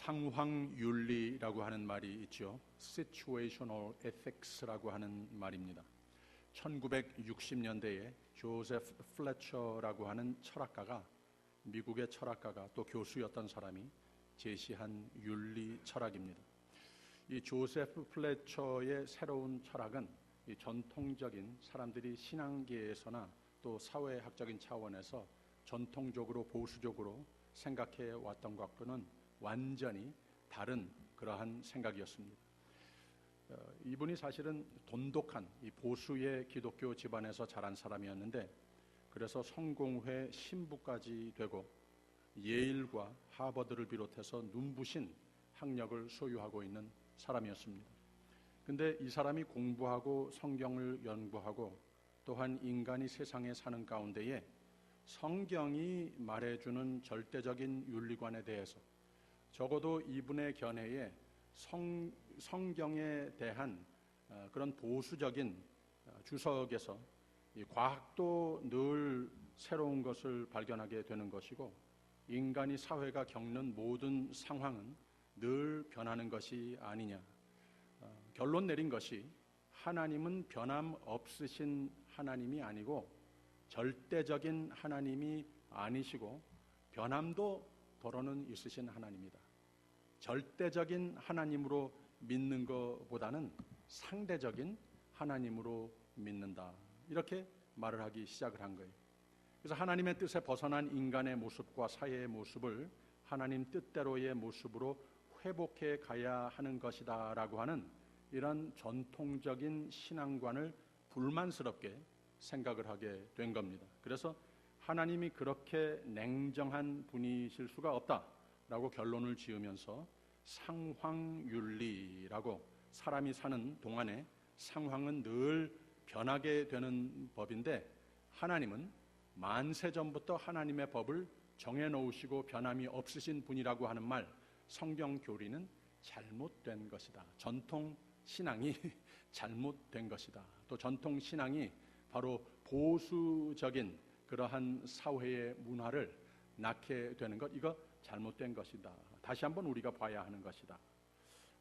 상황윤리라고 하는 말이 있죠. Situational ethics라고 하는 말입니다. 1960년대에 조세프 플래처라고 하는 철학가가, 미국의 철학가가 또 교수였던 사람이 제시한 윤리 철학입니다. 이 조세프 플래처의 새로운 철학은 이 전통적인 사람들이 신앙계에서나 또 사회학적인 차원에서 전통적으로 보수적으로 생각해 왔던 것과는 완전히 다른 그러한 생각이었습니다. 이분이 사실은 돈독한 이 보수의 기독교 집안에서 자란 사람이었는데, 그래서 성공회 신부까지 되고 예일과 하버드를 비롯해서 눈부신 학력을 소유하고 있는 사람이었습니다. 근데 이 사람이 공부하고 성경을 연구하고 또한 인간이 세상에 사는 가운데에 성경이 말해주는 절대적인 윤리관에 대해서, 적어도 이분의 견해에 성경에 대한 그런 보수적인 주석에서 이 과학도 늘 새로운 것을 발견하게 되는 것이고, 인간이 사회가 겪는 모든 상황은 늘 변하는 것이 아니냐. 결론 내린 것이 하나님은 변함 없으신 하나님이 아니고 절대적인 하나님이 아니시고 변함도 더러는 있으신 하나님이다. 절대적인 하나님으로 믿는 것보다는 상대적인 하나님으로 믿는다. 이렇게 말을 하기 시작을 한 거예요. 그래서 하나님의 뜻에 벗어난 인간의 모습과 사회의 모습을 하나님 뜻대로의 모습으로 회복해 가야 하는 것이다 라고 하는 이런 전통적인 신앙관을 불만스럽게 생각을 하게 된 겁니다. 그래서 하나님이 그렇게 냉정한 분이실 수가 없다라고 결론을 지으면서 상황윤리라고, 사람이 사는 동안에 상황은 늘 변하게 되는 법인데 하나님은 만세 전부터 하나님의 법을 정해놓으시고 변함이 없으신 분이라고 하는 말, 성경 교리는 잘못된 것이다. 전통 신앙이 잘못된 것이다. 또 전통 신앙이 바로 보수적인 그러한 사회의 문화를 낳게 되는 것, 이거 잘못된 것이다. 다시 한번 우리가 봐야 하는 것이다.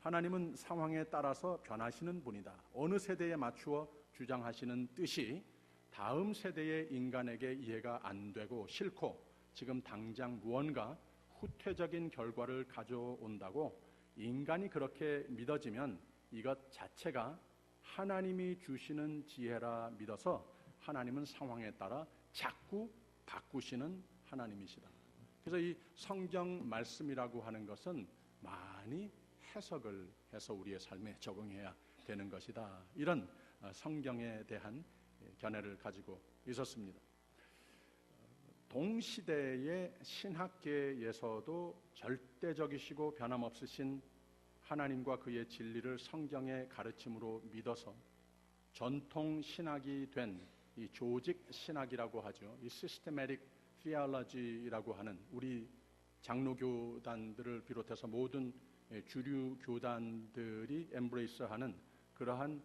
하나님은 상황에 따라서 변하시는 분이다. 어느 세대에 맞추어 주장하시는 뜻이 다음 세대의 인간에게 이해가 안 되고 싫고 지금 당장 무언가 후퇴적인 결과를 가져온다고 인간이 그렇게 믿어지면 이것 자체가 하나님이 주시는 지혜라 믿어서 하나님은 상황에 따라 자꾸 바꾸시는 하나님이시다. 그래서 이 성경 말씀이라고 하는 것은 많이 해석을 해서 우리의 삶에 적응해야 되는 것이다. 이런 성경에 대한 견해를 가지고 있었습니다. 동시대의 신학계에서도 절대적이시고 변함없으신 하나님과 그의 진리를 성경의 가르침으로 믿어서 전통 신학이 된 이 조직 신학이라고 하죠. 이 시스테매틱 theology라고 하는 우리 장로교단들을 비롯해서 모든 주류 교단들이 엠브레이스하는 그러한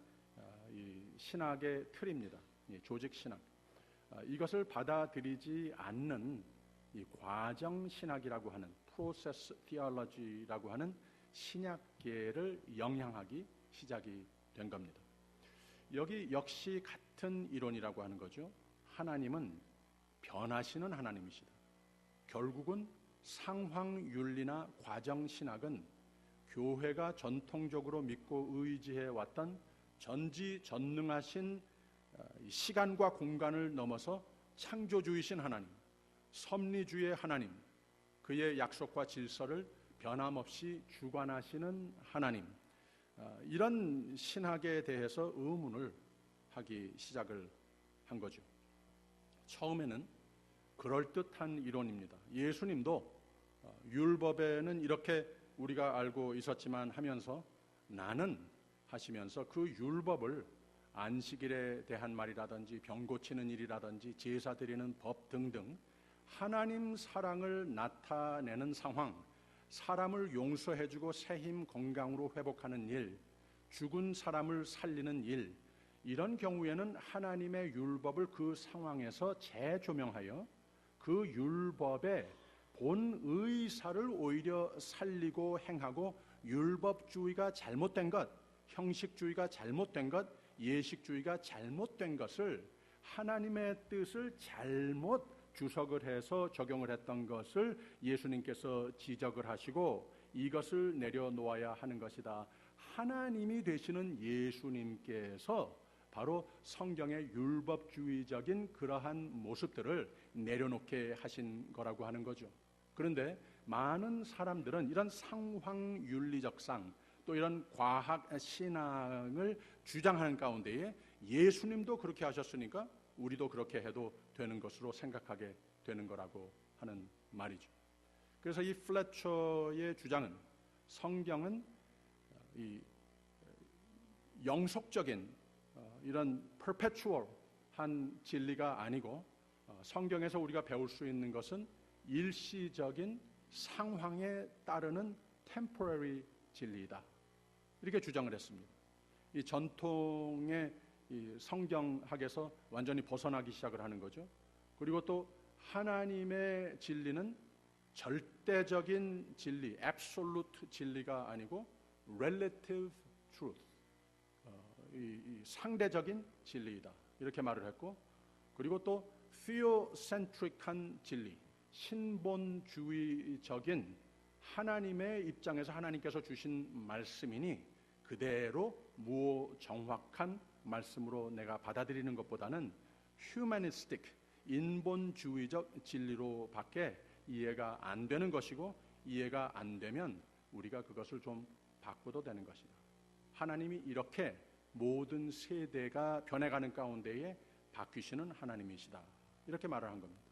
이 신학의 틀입니다. 조직 신학. 이것을 받아들이지 않는 이 과정 신학이라고 하는 프로세스 theology라고 하는 신약계를 영향하기 시작이 된 겁니다. 여기 역시 같은 이론이라고 하는 거죠. 하나님은 변하시는 하나님이시다. 결국은 상황윤리나 과정신학은 교회가 전통적으로 믿고 의지해 왔던 전지전능하신 시간과 공간을 넘어서 창조주이신 하나님, 섭리주의 하나님, 그의 약속과 질서를 변함없이 주관하시는 하나님, 이런 신학에 대해서 의문을 하기 시작을 한 거죠. 처음에는 그럴듯한 이론입니다. 예수님도 율법에는 이렇게 우리가 알고 있었지만 하면서 나는 하시면서 그 율법을 안식일에 대한 말이라든지 병 고치는 일이라든지 제사 드리는 법 등등 하나님 사랑을 나타내는 상황, 사람을 용서해주고 새힘 건강으로 회복하는 일, 죽은 사람을 살리는 일, 이런 경우에는 하나님의 율법을 그 상황에서 재조명하여 그 율법에 본 의사를 오히려 살리고 행하고 율법주의가 잘못된 것, 형식주의가 잘못된 것, 예식주의가 잘못된 것을 하나님의 뜻을 잘못 주석을 해서 적용을 했던 것을 예수님께서 지적을 하시고 이것을 내려놓아야 하는 것이다. 하나님이 되시는 예수님께서 바로 성경의 율법주의적인 그러한 모습들을 내려놓게 하신 거라고 하는 거죠. 그런데 많은 사람들은 이런 상황윤리적상 또 이런 과학 신앙을 주장하는 가운데에 예수님도 그렇게 하셨으니까 우리도 그렇게 해도 되는 것으로 생각하게 되는 거라고 하는 말이죠. 그래서 이 플래처의 주장은 성경은 이 영속적인 이런 perpetual한 진리가 아니고 성경에서 우리가 배울 수 있는 것은 일시적인 상황에 따르는 temporary 진리이다. 이렇게 주장을 했습니다. 이 전통의 이 성경학에서 완전히 벗어나기 시작을 하는 거죠. 그리고 또 하나님의 진리는 절대적인 진리, absolute 진리가 아니고 relative truth, 이 상대적인 진리이다. 이렇게 말을 했고, 그리고 또 theocentric한 진리, 신본주의적인 하나님의 입장에서 하나님께서 주신 말씀이니 그대로 무정확한 말씀으로 내가 받아들이는 것보다는 humanistic, 인본주의적 진리로밖에 이해가 안 되는 것이고 이해가 안 되면 우리가 그것을 좀 바꿔도 되는 것이다. 하나님이 이렇게 모든 세대가 변해가는 가운데에 바뀌시는 하나님이시다. 이렇게 말을 한 겁니다.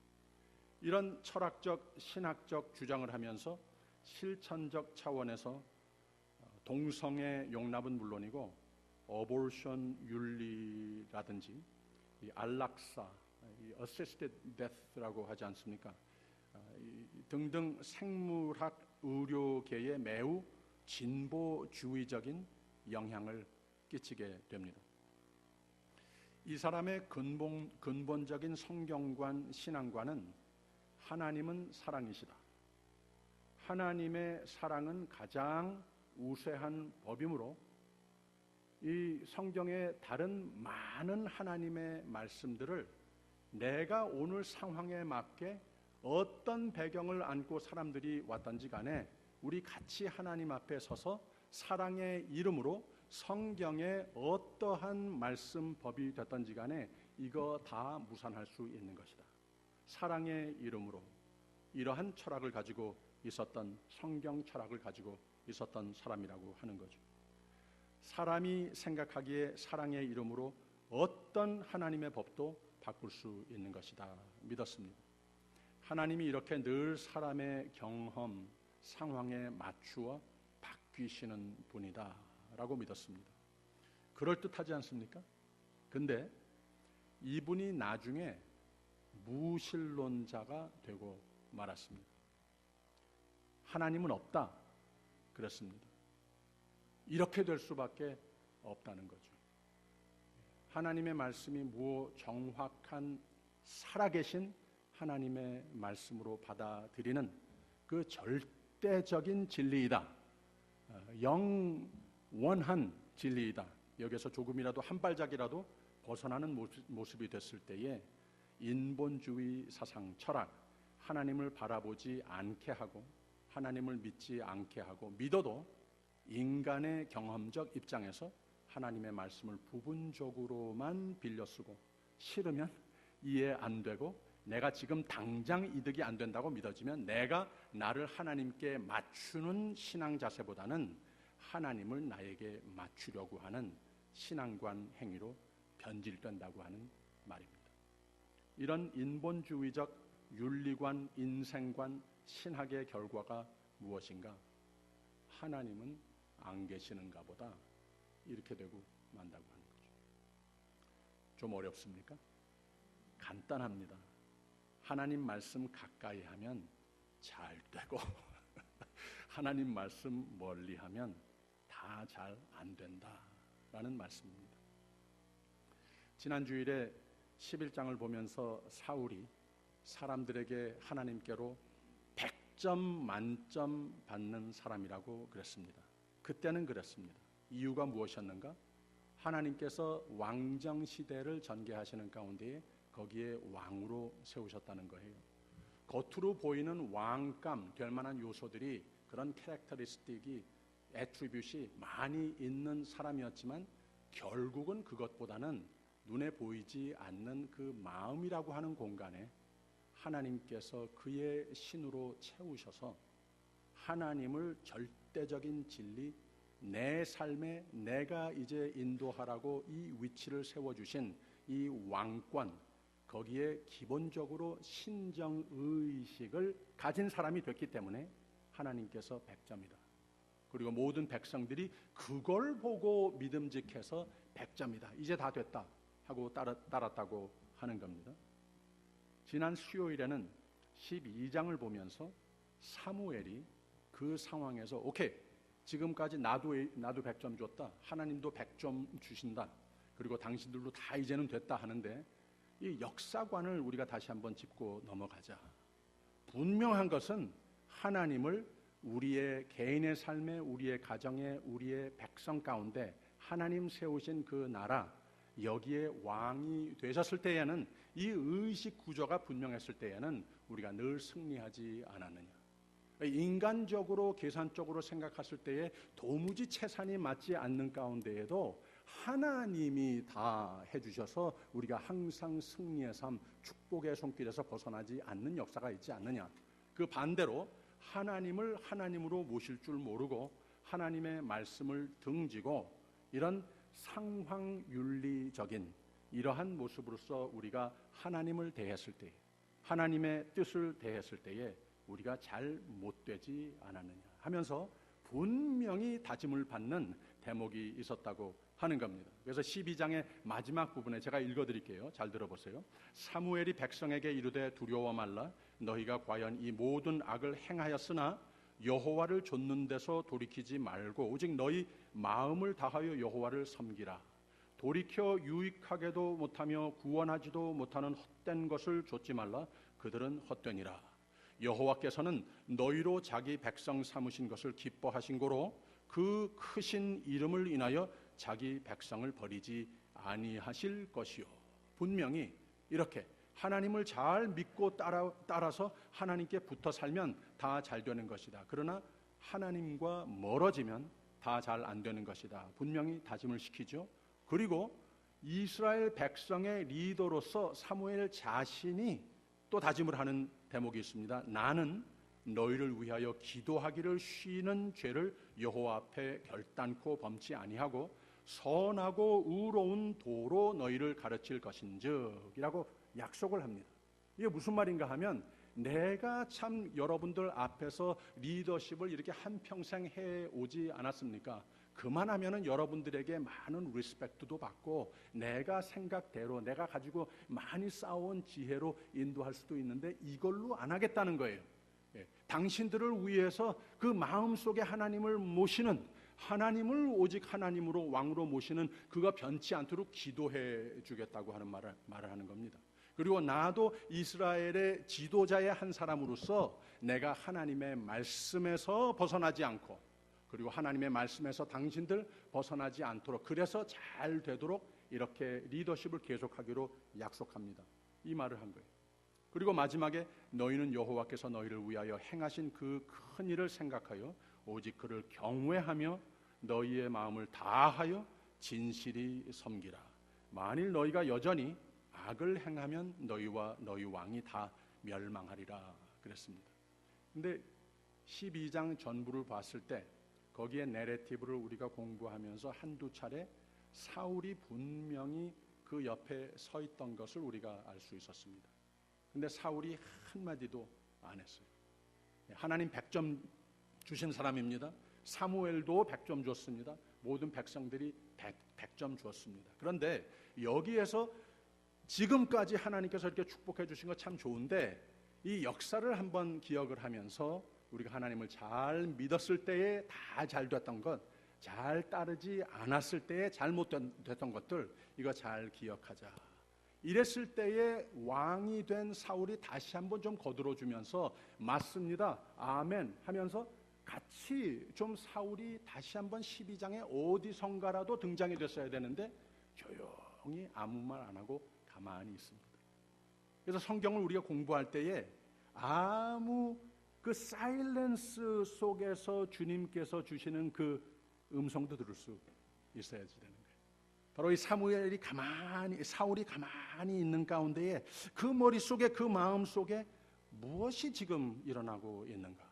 이런 철학적, 신학적 주장을 하면서 실천적 차원에서 동성애 용납은 물론이고 어볼션 윤리라든지 이 안락사, 이 assisted death라고 하지 않습니까? 등등 생물학 의료계에 매우 진보주의적인 영향을 끼치게 됩니다. 이 사람의 근본적인 성경관, 신앙관은 하나님은 사랑이시다. 하나님의 사랑은 가장 우세한 법이므로 이 성경의 다른 많은 하나님의 말씀들을 내가 오늘 상황에 맞게 어떤 배경을 안고 사람들이 왔던지 간에 우리 같이 하나님 앞에 서서 사랑의 이름으로 성경의 어떠한 말씀 법이 됐던지 간에 이거 다 무산할 수 있는 것이다. 사랑의 이름으로 이러한 철학을 가지고 있었던, 성경 철학을 가지고 있었던 사람이라고 하는 거죠. 사람이 생각하기에 사랑의 이름으로 어떤 하나님의 법도 바꿀 수 있는 것이다 믿었습니다. 하나님이 이렇게 늘 사람의 경험, 상황에 맞추어 바뀌시는 분이다 라고 믿었습니다. 그럴듯하지 않습니까? 근데 이분이 나중에 무신론자가 되고 말았습니다. 하나님은 없다 그랬습니다. 이렇게 될 수밖에 없다는 거죠. 하나님의 말씀이 무정확한 살아계신 하나님의 말씀으로 받아들이는 그 절대적인 진리이다. 영원한 진리이다. 여기서 조금이라도 한 발짝이라도 벗어나는 모습이 됐을 때에 인본주의 사상, 철학, 하나님을 바라보지 않게 하고 하나님을 믿지 않게 하고 믿어도 인간의 경험적 입장에서 하나님의 말씀을 부분적으로만 빌려 쓰고 싫으면 이해 안 되고 내가 지금 당장 이득이 안 된다고 믿어지면 내가 나를 하나님께 맞추는 신앙 자세보다는 하나님을 나에게 맞추려고 하는 신앙관 행위로 변질된다고 하는 말입니다. 이런 인본주의적 윤리관, 인생관, 신학의 결과가 무엇인가? 하나님은 안 계시는가 보다 이렇게 되고 만다고 하는 거죠. 좀 어렵습니까? 간단합니다. 하나님 말씀 가까이 하면 잘 되고 하나님 말씀 멀리 하면 다 잘 안 된다라는 말씀입니다. 지난 주일에 11장을 보면서 사울이 사람들에게 하나님께로 100점 만점 받는 사람이라고 그랬습니다. 그때는 그랬습니다. 이유가 무엇이었는가? 하나님께서 왕정 시대를 전개하시는 가운데 거기에 왕으로 세우셨다는 거예요. 겉으로 보이는 왕감 될 만한 요소들이, 그런 캐릭터리스틱이, 애트리뷰시 많이 있는 사람이었지만 결국은 그것보다는 눈에 보이지 않는 그 마음이라고 하는 공간에 하나님께서 그의 신으로 채우셔서 하나님을 절대적인 진리, 내 삶에 내가 이제 인도하라고 이 위치를 세워주신 이 왕권, 거기에 기본적으로 신정의식을 가진 사람이 됐기 때문에 하나님께서 100점이다. 그리고 모든 백성들이 그걸 보고 믿음직해서 100점이다. 이제 다 됐다 하고 따랐다고 하는 겁니다. 지난 수요일에는 12장을 보면서 사무엘이 그 상황에서 오케이, 지금까지 나도 100점 줬다. 하나님도 100점 주신다. 그리고 당신들도 다 이제는 됐다 하는데 이 역사관을 우리가 다시 한번 짚고 넘어가자. 분명한 것은 하나님을 우리의 개인의 삶에, 우리의 가정에, 우리의 백성 가운데 하나님 세우신 그 나라, 여기에 왕이 되셨을 때에는, 이 의식 구조가 분명했을 때에는 우리가 늘 승리하지 않았느냐. 인간적으로 계산적으로 생각했을 때에 도무지 채산이 맞지 않는 가운데에도 하나님이 다 해주셔서 우리가 항상 승리의 삶, 축복의 손길에서 벗어나지 않는 역사가 있지 않느냐. 그 반대로 하나님을 하나님으로 모실 줄 모르고 하나님의 말씀을 등지고 이런 상황윤리적인 이러한 모습으로서 우리가 하나님을 대했을 때, 하나님의 뜻을 대했을 때에 우리가 잘 못되지 않았느냐 하면서 분명히 다짐을 받는 대목이 있었다고 하는 겁니다. 그래서 12장의 마지막 부분에 제가 읽어드릴게요. 잘 들어보세요. 사무엘이 백성에게 이르되 두려워 말라. 너희가 과연 이 모든 악을 행하였으나 여호와를 좇는 데서 돌이키지 말고 오직 너희 마음을 다하여 여호와를 섬기라. 돌이켜 유익하게도 못하며 구원하지도 못하는 헛된 것을 좇지 말라. 그들은 헛되니라. 여호와께서는 너희로 자기 백성 삼으신 것을 기뻐하신 고로 그 크신 이름을 인하여 자기 백성을 버리지 아니하실 것이요. 분명히 이렇게 하나님을 잘 믿고 따라서 하나님께 붙어 살면 다 잘 되는 것이다. 그러나 하나님과 멀어지면 다 잘 안 되는 것이다. 분명히 다짐을 시키죠. 그리고 이스라엘 백성의 리더로서 사무엘 자신이 또 다짐을 하는 대목이 있습니다. 나는 너희를 위하여 기도하기를 쉬는 죄를 여호와 앞에 결단코 범치 아니하고 선하고 의로운 도로 너희를 가르칠 것인즉 이라고 약속을 합니다. 이게 무슨 말인가 하면, 내가 참 여러분들 앞에서 리더십을 이렇게 한평생 해오지 않았습니까? 그만하면은 여러분들에게 많은 리스펙트도 받고 내가 생각대로 내가 가지고 많이 쌓아온 지혜로 인도할 수도 있는데 이걸로 안 하겠다는 거예요. 당신들을 위해서 그 마음속에 하나님을 모시는, 하나님을 오직 하나님으로 왕으로 모시는 그가 변치 않도록 기도해 주겠다고 하는 말을 하는 겁니다. 그리고 나도 이스라엘의 지도자의 한 사람으로서 내가 하나님의 말씀에서 벗어나지 않고, 그리고 하나님의 말씀에서 당신들 벗어나지 않도록, 그래서 잘 되도록 이렇게 리더십을 계속하기로 약속합니다. 이 말을 한 거예요. 그리고 마지막에 너희는 여호와께서 너희를 위하여 행하신 그 큰 일을 생각하여 오직 그를 경외하며 너희의 마음을 다하여 진실이 섬기라. 만일 너희가 여전히 악을 행하면 너희와 너희 왕이 다 멸망하리라 그랬습니다. 근데 12장 전부를 봤을 때 거기에 내레티브를 우리가 공부하면서 한두 차례 사울이 분명히 그 옆에 서 있던 것을 우리가 알 수 있었습니다. 근데 사울이 한마디도 안 했어요. 하나님 100점 주신 사람입니다. 사무엘도 100점 줬습니다. 모든 백성들이 100점 줬습니다. 그런데 여기에서 지금까지 하나님께서 이렇게 축복해 주신 거 참 좋은데 이 역사를 한번 기억을 하면서 우리가 하나님을 잘 믿었을 때에 다 잘 됐던 것, 잘 따르지 않았을 때에 잘못됐던 것들, 이거 잘 기억하자. 이랬을 때에 왕이 된 사울이 다시 한번 좀 거들어주면서 맞습니다, 아멘 하면서 같이 좀 사울이 다시 한번 12장에 어디선가라도 등장이 됐어야 되는데 조용히 아무 말 안 하고 가만히 있습니다. 그래서 성경을 우리가 공부할 때에 아무 그 사일런스 속에서 주님께서 주시는 그 음성도 들을 수 있어야지 되는 거예요. 바로 이 사울이 가만히 있는 가운데에 그 머릿속에, 그 마음속에 무엇이 지금 일어나고 있는가?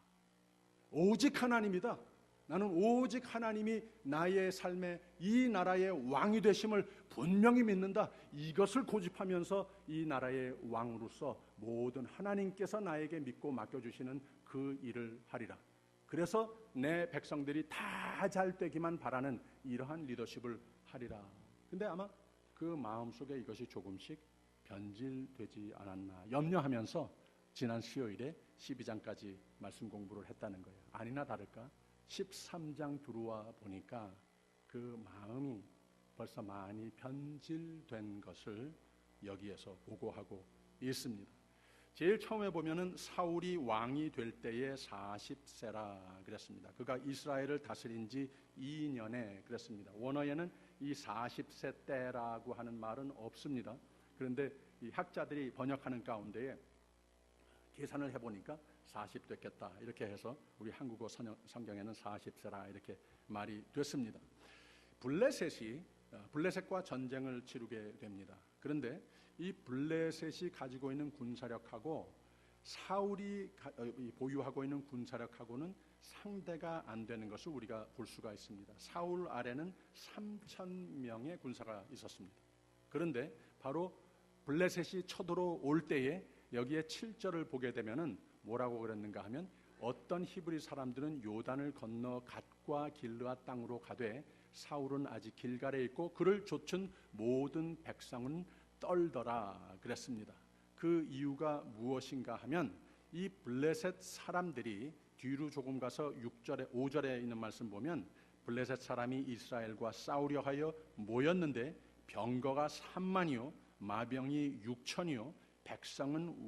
오직 하나님이다. 나는 오직 하나님이 나의 삶에 이 나라의 왕이 되심을 분명히 믿는다. 이것을 고집하면서 이 나라의 왕으로서 모든 하나님께서 나에게 믿고 맡겨주시는 그 일을 하리라. 그래서 내 백성들이 다 잘 되기만 바라는 이러한 리더십을 하리라. 근데 아마 그 마음속에 이것이 조금씩 변질되지 않았나 염려하면서 지난 수요일에 12장까지 말씀 공부를 했다는 거예요. 아니나 다를까 13장 들어와 보니까 그 마음이 벌써 많이 변질된 것을 여기에서 보고하고 있습니다. 제일 처음에 보면은 사울이 왕이 될 때에 40세라 그랬습니다. 그가 이스라엘을 다스린 지 2년에 그랬습니다. 원어에는 이 40세 때라고 하는 말은 없습니다. 그런데 이 학자들이 번역하는 가운데에 계산을 해보니까 40 됐겠다 이렇게 해서 우리 한국어 성경에는 40세라 이렇게 말이 됐습니다. 블레셋과 전쟁을 치르게 됩니다. 그런데 이 블레셋이 가지고 있는 군사력하고 사울이 보유하고 있는 군사력하고는 상대가 안 되는 것을 우리가 볼 수가 있습니다. 사울 아래는 3,000명의 군사가 있었습니다. 그런데 바로 블레셋이 쳐들어올 때에 여기에 7절을 보게 되면은 뭐라고 그랬는가 하면 어떤 히브리 사람들은 요단을 건너 갓과 길르앗 땅으로 가되 사울은 아직 길갈에 있고 그를 좇은 모든 백성은 떨더라 그랬습니다. 그 이유가 무엇인가 하면 이 블레셋 사람들이 뒤로 조금 가서 5절에 있는 말씀 보면 블레셋 사람이 이스라엘과 싸우려 하여 모였는데 병거가 3만이요 마병이 6천이요 백성은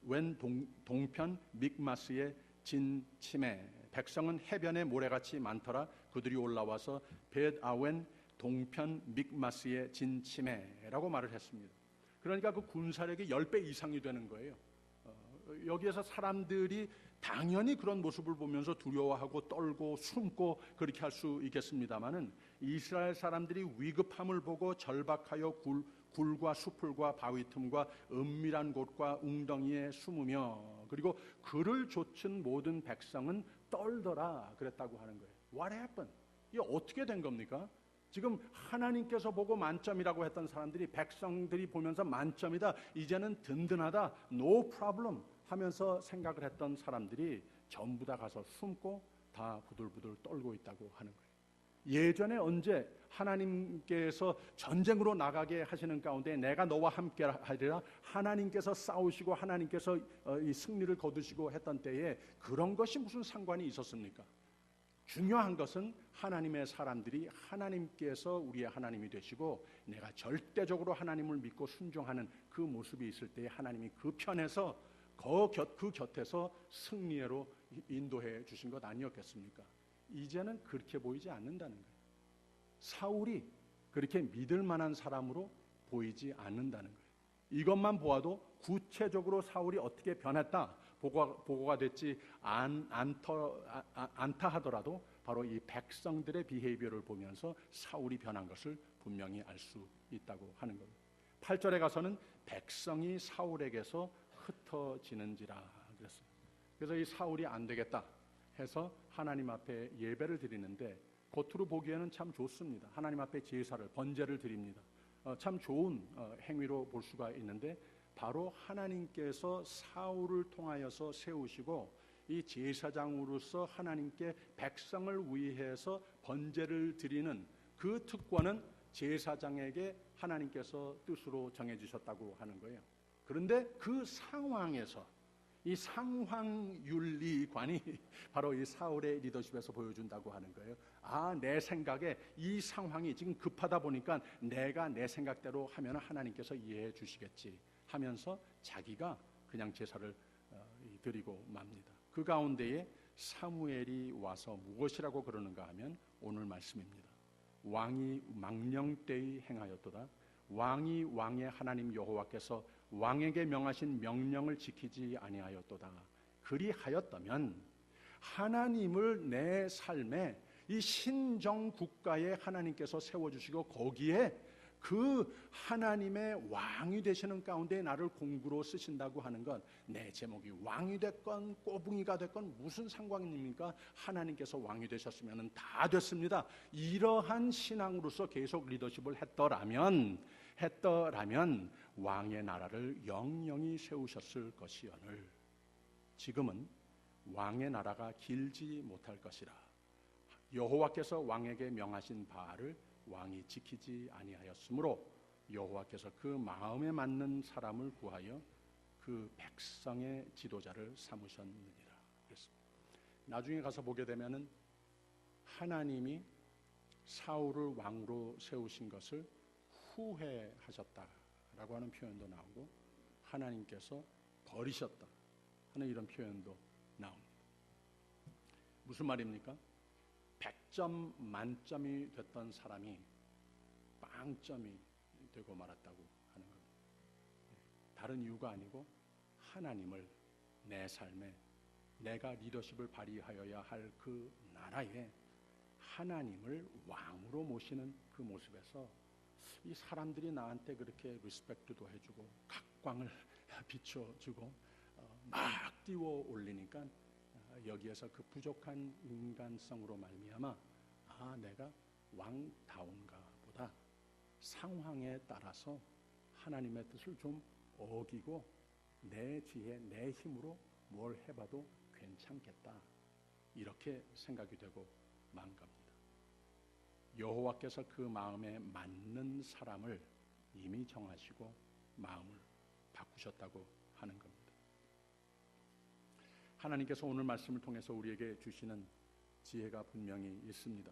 wen 동편 믹마스의 진침에 백성은 해변의 모래같이 많더라. 그들이 올라와서 벳아웬 동편 믹마스의 진침에라고 말을 했습니다. 그러니까 그 군사력이 10배 이상이 되는 거예요. 여기에서 사람들이 당연히 그런 모습을 보면서 두려워하고 떨고 숨고 그렇게 할 수 있겠습니다마는 이스라엘 사람들이 위급함을 보고 절박하여 굴과 수풀과 바위 틈과 은밀한 곳과 웅덩이에 숨으며 그리고 그를 좇은 모든 백성은 떨더라 그랬다고 하는 거예요. What happened? 이게 어떻게 된 겁니까? 지금 하나님께서 보고 만점이라고 했던 사람들이 백성들이 보면서 만점이다. 이제는 든든하다. No problem 하면서 생각을 했던 사람들이 전부 다 가서 숨고 다 부들부들 떨고 있다고 하는 거예요. 예전에 언제 하나님께서 전쟁으로 나가게 하시는 가운데 내가 너와 함께 하리라 하나님께서 싸우시고 하나님께서 이 승리를 거두시고 했던 때에 그런 것이 무슨 상관이 있었습니까? 중요한 것은 하나님의 사람들이 하나님께서 우리의 하나님이 되시고 내가 절대적으로 하나님을 믿고 순종하는 그 모습이 있을 때에 하나님이 그 편에서 그 곁에서 승리로 인도해 주신 것 아니었겠습니까? 이제는 그렇게 보이지 않는다는 거예요. 사울이 그렇게 믿을 만한 사람으로 보이지 않는다는 거예요. 이것만 보아도 구체적으로 사울이 어떻게 변했다 보고가 됐지 않다 하더라도 바로 이 백성들의 비헤이비어를 보면서 사울이 변한 것을 분명히 알 수 있다고 하는 겁니다. 8절에 가서는 백성이 사울에게서 흩어지는지라 그랬어요. 그래서 이 사울이 안 되겠다 해서 하나님 앞에 예배를 드리는데 겉으로 보기에는 참 좋습니다. 하나님 앞에 제사를 번제를 드립니다. 참 좋은 행위로 볼 수가 있는데 바로 하나님께서 사울을 통하여서 세우시고 이 제사장으로서 하나님께 백성을 위해서 번제를 드리는 그 특권은 제사장에게 하나님께서 뜻으로 정해주셨다고 하는 거예요. 그런데 그 상황에서 이 상황윤리관이 바로 이 사울의 리더십에서 보여준다고 하는 거예요. 내 생각에 이 상황이 지금 급하다 보니까 내가 내 생각대로 하면 하나님께서 이해해 주시겠지 하면서 자기가 그냥 제사를 드리고 맙니다. 그 가운데에 사무엘이 와서 무엇이라고 그러는가 하면 오늘 말씀입니다. 왕이 망령되이 행하였도다. 왕이 왕의 하나님 여호와께서 왕에게 명하신 명령을 지키지 아니하였도다. 그리하였다면 하나님을 내 삶에 이 신정 국가에 하나님께서 세워주시고 거기에 그 하나님의 왕이 되시는 가운데 나를 공구로 쓰신다고 하는 건 내 제목이 왕이 됐건 꼬붕이가 됐건 무슨 상관입니까? 하나님께서 왕이 되셨으면 다 됐습니다. 이러한 신앙으로서 계속 리더십을 했더라면 왕의 나라를 영영히 세우셨을 것이오늘 지금은 왕의 나라가 길지 못할 것이라. 여호와께서 왕에게 명하신 바를 왕이 지키지 아니하였으므로 여호와께서 그 마음에 맞는 사람을 구하여 그 백성의 지도자를 삼으셨느니라. 그랬습니다. 나중에 가서 보게 되면은 하나님이 사울을 왕으로 세우신 것을 후회하셨다라고 하는 표현도 나오고 하나님께서 버리셨다 하는 이런 표현도 나옵니다. 무슨 말입니까? 100점 만점이 됐던 사람이 빵점이 되고 말았다고 하는 겁니다. 다른 이유가 아니고 하나님을 내 삶에 내가 리더십을 발휘하여야 할 그 나라에 하나님을 왕으로 모시는 그 모습에서 이 사람들이 나한테 그렇게 리스펙트도 해주고 각광을 비춰주고 막 띄워 올리니까 여기에서 그 부족한 인간성으로 말미암아 내가 왕다운가 보다 상황에 따라서 하나님의 뜻을 좀 어기고 내 지혜, 내 힘으로 뭘 해봐도 괜찮겠다 이렇게 생각이 되고 만 겁니다. 여호와께서 그 마음에 맞는 사람을 이미 정하시고 마음을 바꾸셨다고 하는 겁니다. 하나님께서 오늘 말씀을 통해서 우리에게 주시는 지혜가 분명히 있습니다.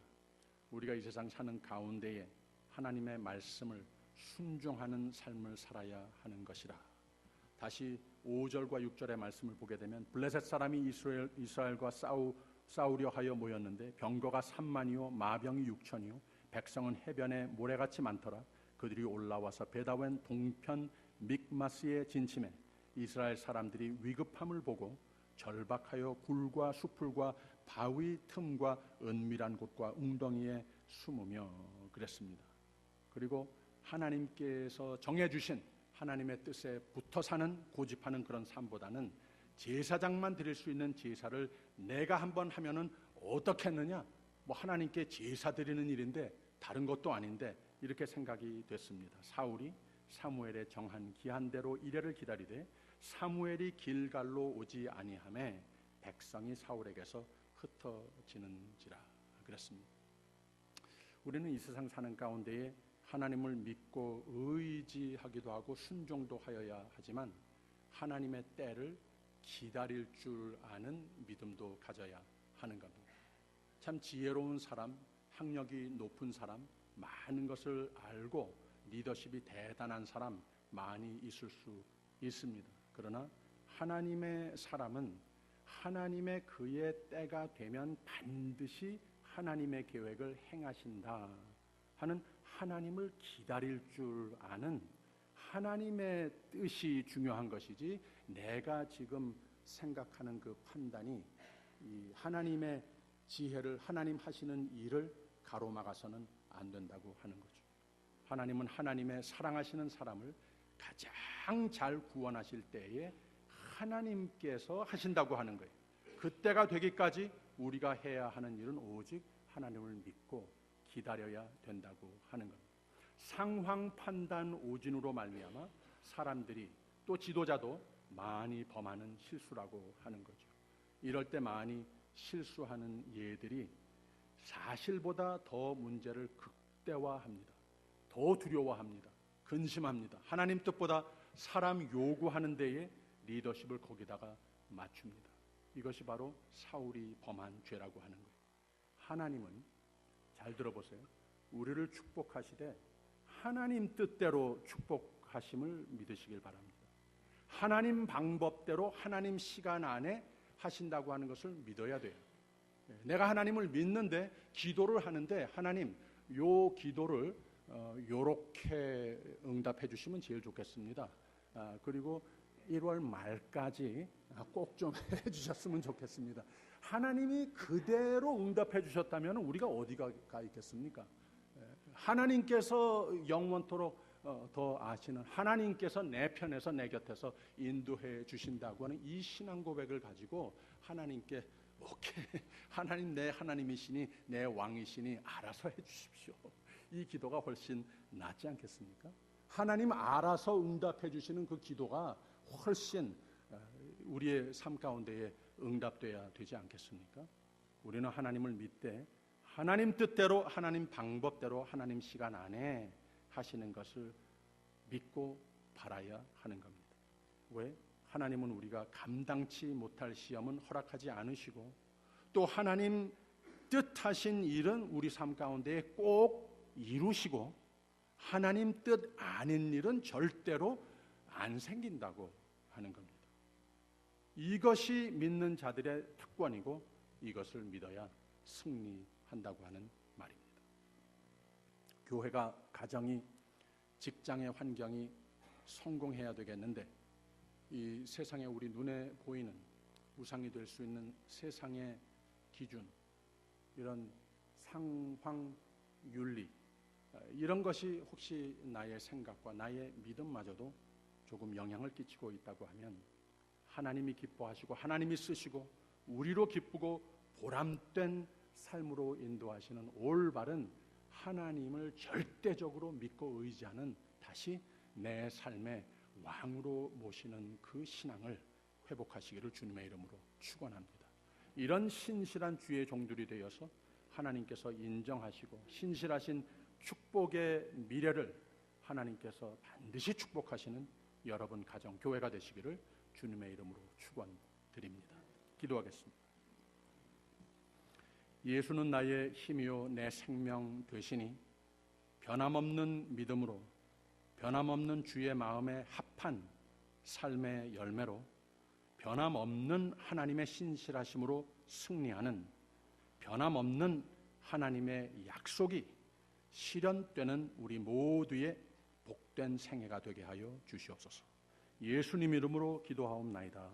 우리가 이 세상 사는 가운데에 하나님의 말씀을 순종하는 삶을 살아야 하는 것이라. 다시 5절과 6절의 말씀을 보게 되면 블레셋 사람이 이스라엘과 싸우려 하여 모였는데 병거가 3만이요 마병이 6천이요 백성은 해변에 모래같이 많더라. 그들이 올라와서 베다웬 동편 믹마스에 진침해 이스라엘 사람들이 위급함을 보고 절박하여 굴과 수풀과 바위 틈과 은밀한 곳과 웅덩이에 숨으며 그랬습니다. 그리고 하나님께서 정해주신 하나님의 뜻에 붙어 사는 고집하는 그런 삶보다는 제사장만 드릴 수 있는 제사를 내가 한번 하면은 어떻겠느냐? 뭐 하나님께 제사 드리는 일인데 다른 것도 아닌데 이렇게 생각이 됐습니다. 사울이 사무엘의 정한 기한대로 이래를 기다리되 사무엘이 길갈로 오지 아니하매 백성이 사울에게서 흩어지는지라 그랬습니다. 우리는 이 세상 사는 가운데에 하나님을 믿고 의지하기도 하고 순종도 하여야 하지만 하나님의 때를 기다릴 줄 아는 믿음도 가져야 하는 겁니다. 참 지혜로운 사람, 학력이 높은 사람, 많은 것을 알고 리더십이 대단한 사람 많이 있을 수 있습니다. 그러나 하나님의 사람은 하나님의 그의 때가 되면 반드시 하나님의 계획을 행하신다 하는 하나님을 기다릴 줄 아는 하나님의 뜻이 중요한 것이지 내가 지금 생각하는 그 판단이 이 하나님의 지혜를 하나님 하시는 일을 가로막아서는 안 된다고 하는 거죠. 하나님은 하나님의 사랑하시는 사람을 가장 잘 구원하실 때에 하나님께서 하신다고 하는 거예요. 그때가 되기까지 우리가 해야 하는 일은 오직 하나님을 믿고 기다려야 된다고 하는 겁니다. 상황 판단 오진으로 말미암아 사람들이 또 지도자도 많이 범하는 실수라고 하는 거죠. 이럴 때 많이 실수하는 예들이 사실보다 더 문제를 극대화합니다. 더 두려워합니다. 근심합니다. 하나님 뜻보다 사람 요구하는 데에 리더십을 거기다가 맞춥니다. 이것이 바로 사울이 범한 죄라고 하는 거예요. 하나님은, 잘 들어보세요, 우리를 축복하시되 하나님 뜻대로 축복하심을 믿으시길 바랍니다. 하나님 방법대로 하나님 시간 안에 하신다고 하는 것을 믿어야 돼요. 내가 하나님을 믿는데 기도를 하는데 하나님 요 기도를 요렇게 응답해 주시면 제일 좋겠습니다. 그리고 1월 말까지 꼭 좀 해주셨으면 좋겠습니다. 하나님이 그대로 응답해 주셨다면 우리가 어디가 있겠습니까? 하나님께서 영원토록 더 아시는 하나님께서 내 편에서 내 곁에서 인도해 주신다고 하는 이 신앙 고백을 가지고 하나님께 오케이, 하나님 내 하나님이시니 내 왕이시니 알아서 해 주십시오. 이 기도가 훨씬 낫지 않겠습니까? 하나님 알아서 응답해 주시는 그 기도가 훨씬 우리의 삶 가운데에 응답돼야 되지 않겠습니까? 우리는 하나님을 믿되 하나님 뜻대로 하나님 방법대로 하나님 시간 안에 하시는 것을 믿고 바라야 하는 겁니다. 왜? 하나님은 우리가 감당치 못할 시험은 허락하지 않으시고 또 하나님 뜻하신 일은 우리 삶 가운데 꼭 이루시고 하나님 뜻 아닌 일은 절대로 안 생긴다고 하는 겁니다. 이것이 믿는 자들의 특권이고 이것을 믿어야 승리한다고 하는 말입니다. 교회가, 가정이, 직장의 환경이 성공해야 되겠는데 이 세상에 우리 눈에 보이는 우상이 될 수 있는 세상의 기준, 이런 상황윤리, 이런 것이 혹시 나의 생각과 나의 믿음마저도 조금 영향을 끼치고 있다고 하면 하나님이 기뻐하시고 하나님이 쓰시고 우리로 기쁘고 보람된 삶으로 인도하시는 올바른 하나님을 절대적으로 믿고 의지하는, 다시 내 삶의 왕으로 모시는 그 신앙을 회복하시기를 주님의 이름으로 축원합니다. 이런 신실한 주의 종들이 되어서 하나님께서 인정하시고 신실하신 축복의 미래를 하나님께서 반드시 축복하시는 여러분 가정, 교회가 되시기를 주님의 이름으로 축원드립니다. 기도하겠습니다. 예수는 나의 힘이요 내 생명 되시니 변함없는 믿음으로 변함없는 주의 마음에 합한 삶의 열매로 변함없는 하나님의 신실하심으로 승리하는 변함없는 하나님의 약속이 실현되는 우리 모두의 복된 생애가 되게 하여 주시옵소서. 예수님 이름으로 기도하옵나이다.